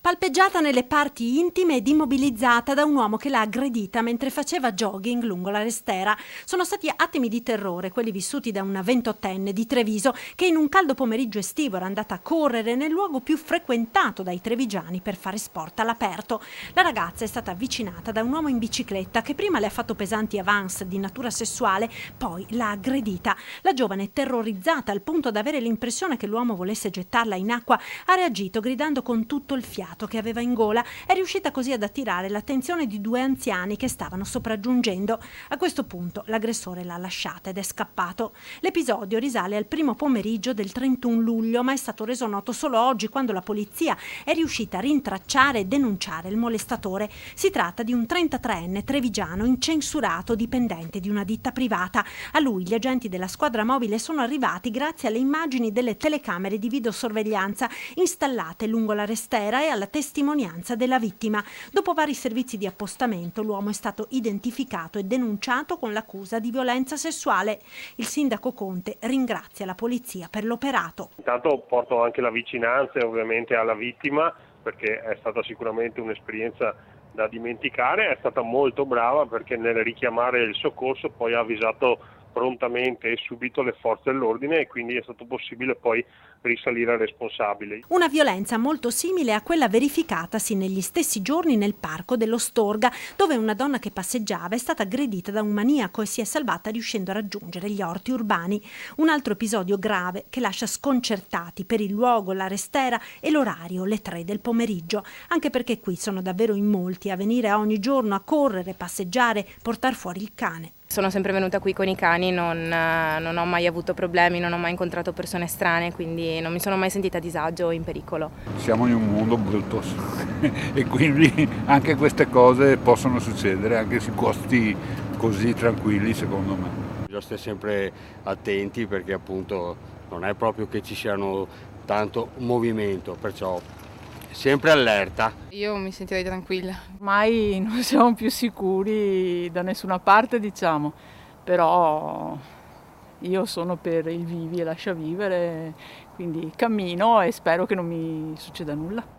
Palpeggiata nelle parti intime ed immobilizzata da un uomo che l'ha aggredita mentre faceva jogging lungo la Restera. Sono stati attimi di terrore, quelli vissuti da una 28enne di Treviso che in un caldo pomeriggio estivo era andata a correre nel luogo più frequentato dai trevigiani per fare sport all'aperto. La ragazza è stata avvicinata da un uomo in bicicletta che prima le ha fatto pesanti avance di natura sessuale, poi l'ha aggredita. La giovane, terrorizzata al punto da avere l'impressione che l'uomo volesse gettarla in acqua, ha reagito gridando con tutto il fiato che aveva in gola. È riuscita così ad attirare l'attenzione di due anziani che stavano sopraggiungendo. A questo punto l'aggressore l'ha lasciata ed è scappato. L'episodio risale al primo pomeriggio del 31 luglio, ma è stato reso noto solo oggi, quando la polizia è riuscita a rintracciare e denunciare il molestatore. Si tratta di un 33enne trevigiano incensurato, dipendente di una ditta privata. A lui gli agenti della squadra mobile sono arrivati grazie alle immagini delle telecamere di videosorveglianza installate lungo la Restera e alla testimonianza della vittima. Dopo vari servizi di appostamento, l'uomo è stato identificato e denunciato con l'accusa di violenza sessuale. Il sindaco Conte ringrazia la polizia per l'operato. Intanto porto anche la vicinanza ovviamente alla vittima, perché è stata sicuramente un'esperienza da dimenticare. È stata molto brava perché nel richiamare il soccorso poi ha avvisato prontamente e subito le forze dell'ordine e quindi è stato possibile poi risalire al responsabile. Una violenza molto simile a quella verificatasi negli stessi giorni nel parco dello Storga, dove una donna che passeggiava è stata aggredita da un maniaco e si è salvata riuscendo a raggiungere gli orti urbani. Un altro episodio grave che lascia sconcertati per il luogo, la Restera e l'orario, le 3 del pomeriggio, anche perché qui sono davvero in molti a venire ogni giorno a correre, passeggiare, portare fuori il cane. Sono sempre venuta qui con i cani, non ho mai avuto problemi, non ho mai incontrato persone strane, quindi non mi sono mai sentita a disagio o in pericolo. Siamo in un mondo brutto e quindi anche queste cose possono succedere anche su costi così tranquilli, secondo me. Bisogna stare sempre attenti perché appunto non è proprio che ci siano tanto movimento, perciò sempre allerta. Io mi sentirei tranquilla. Ormai non siamo più sicuri da nessuna parte, diciamo, però io sono per il vivi e lascia vivere, quindi cammino e spero che non mi succeda nulla.